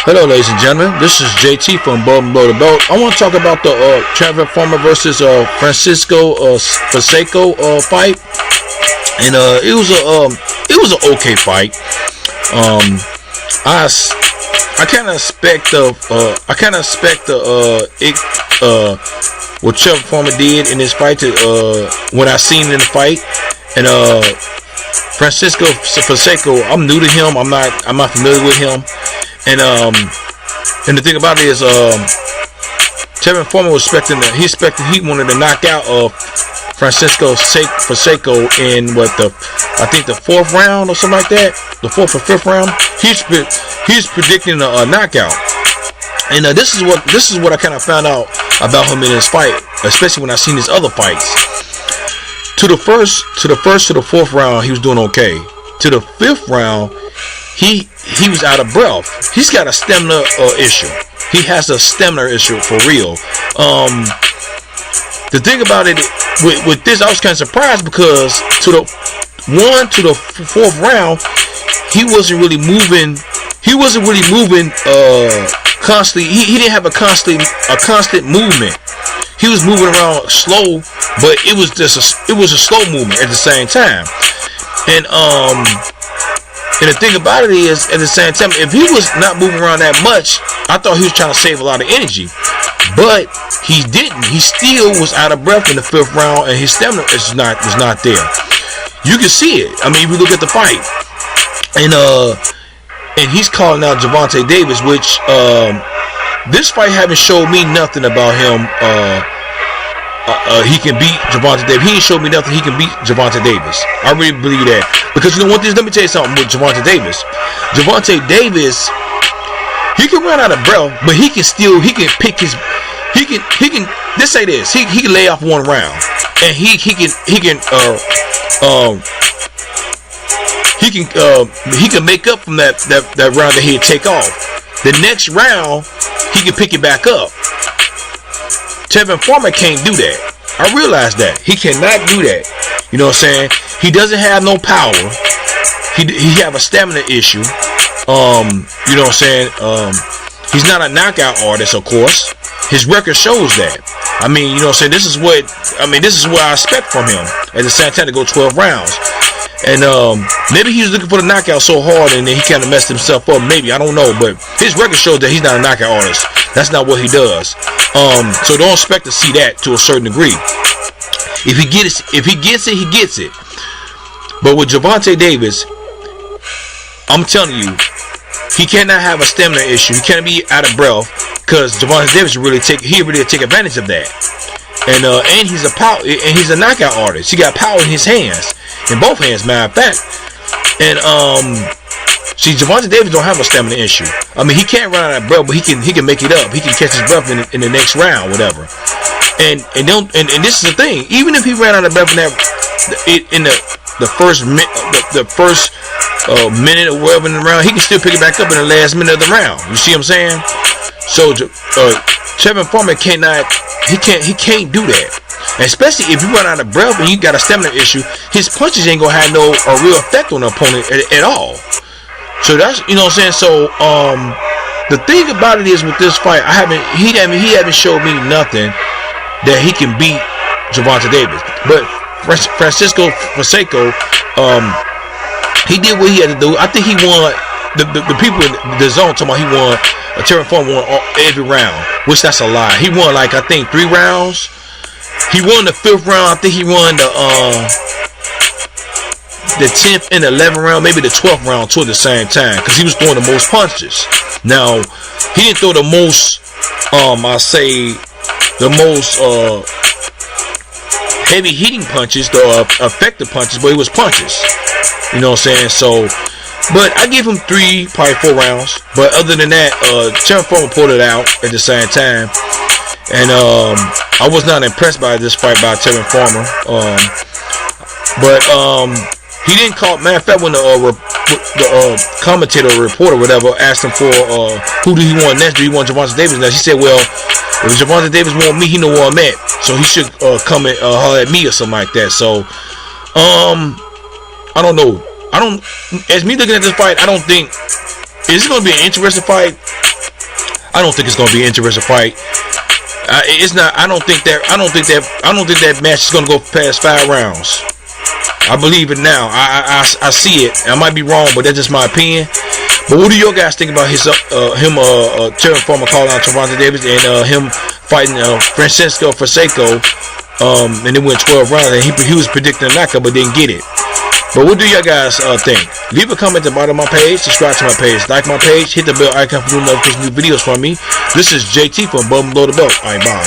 Hello, ladies and gentlemen. This is JT from Above and Below the Belt. I want to talk about the Tevin versus Franciso Fonseca fight, and it was an okay fight. I kind of expect what Tevin Farmer did in this fight to when I seen in the fight, and Franciso Fonseca, I'm new to him. I'm not familiar with him. And the thing about it is, Tevin Farmer was he wanted to knock out Franciso Fonseca in I think the fourth round or something like that, the fourth or fifth round. He's predicting a knockout, and this is what I kind of found out about him in this fight, especially when I seen his other fights. To the fourth round, he was doing okay. To the fifth round, he was out of breath. He's got a stamina issue. He has a stamina issue for real. The thing about it with this, I was kind of surprised because to the fourth round, he wasn't really moving. He wasn't really moving constantly. He didn't have a constant movement. He was moving around slow, but it was a slow movement at the same time. And the thing about it is, at the same time, if he was not moving around that much, I thought he was trying to save a lot of energy. But he didn't. He still was out of breath in the fifth round, and his stamina was not there. You can see it. I mean, if you look at the fight, and he's calling out Gervonta Davis, which this fight haven't showed me nothing about him. He can beat Gervonta Davis. He ain't showed me nothing. He can beat Gervonta Davis. I really believe that, because you know what? Let me tell you something with Gervonta Davis. Gervonta Davis, he can run out of breath, but he can pick his. He can. Let's say this. He can lay off one round, and he can make up from that round that he'd take off. The next round, he can pick it back up. Tevin Farmer can't do that. I realize that. He cannot do that. You know what I'm saying? He doesn't have no power. He have a stamina issue. You know what I'm saying? He's not a knockout artist, of course. His record shows that. I mean, you know what I'm saying? This is what I expect from him. At the same time, to go 12 rounds. And maybe he was looking for the knockout so hard, and then he kind of messed himself up. Maybe, I don't know, but his record shows that he's not a knockout artist. That's not what he does. So don't expect to see that to a certain degree. If he gets it, he gets it. But with Gervonta Davis, I'm telling you, he cannot have a stamina issue. He can't be out of breath, because Gervonta Davis really take advantage of that. And he's a knockout artist. He got power in his hands, in both hands, matter of fact. And see, Gervonta Davis don't have a stamina issue. I mean, he can't run out of breath, but he can make it up. He can catch his breath in the next round, whatever. And this is the thing. Even if he ran out of breath in the first minute or whatever in the round, he can still pick it back up in the last minute of the round. You see what I'm saying? So Tevin Farmer can't do that. Especially if you run out of breath and you got a stamina issue, his punches ain't gonna have a real effect on the opponent at all. So that's, you know what I'm saying. So the thing about it is, with this fight, he haven't showed me nothing that he can beat Gervonta Davis. But Franciso Fonseca, he did what he had to do. I think he won. The people in the zone talking about he won. Tevin Farmer won every round, which that's a lie. He won, like, I think 3 rounds. He won the 5th round. I think he won the 10th and 11th round, maybe the 12th round too at the same time, because he was throwing the most punches. Now, he didn't throw the most, the most heavy hitting punches, the effective punches, but it was punches. You know what I'm saying? So, but I give him 3, probably 4 rounds. But other than that, Tevin Farmer pulled it out at the same time. And I was not impressed by this fight by Tevin Farmer. But he didn't call. Matter of fact, when the commentator or reporter, whatever, asked him for who do he want next, do he want Gervonta Davis next? He said, well, if Gervonta Davis want me, he know where I'm at, so he should come and holler at me or something like that. So I don't know. As me looking at this fight, I don't think it's going to be an interesting fight. I don't think it's gonna be an interesting fight. It's not. I don't think that match is gonna go past 5 rounds. I believe it now. I see it. I might be wrong, but that's just my opinion. But what do you guys think about him Tevin Farmer calling out Gervonta Davis and him fighting Franciso Fonseca, and it went 12 rounds, and he was predicting a knockout but didn't get it. But what do y'all guys think? Leave a comment at the bottom of my page, subscribe to my page, like my page, hit the bell icon for new notifications, new videos from me. This is JT from Above and Below the Belt. Alright, bye.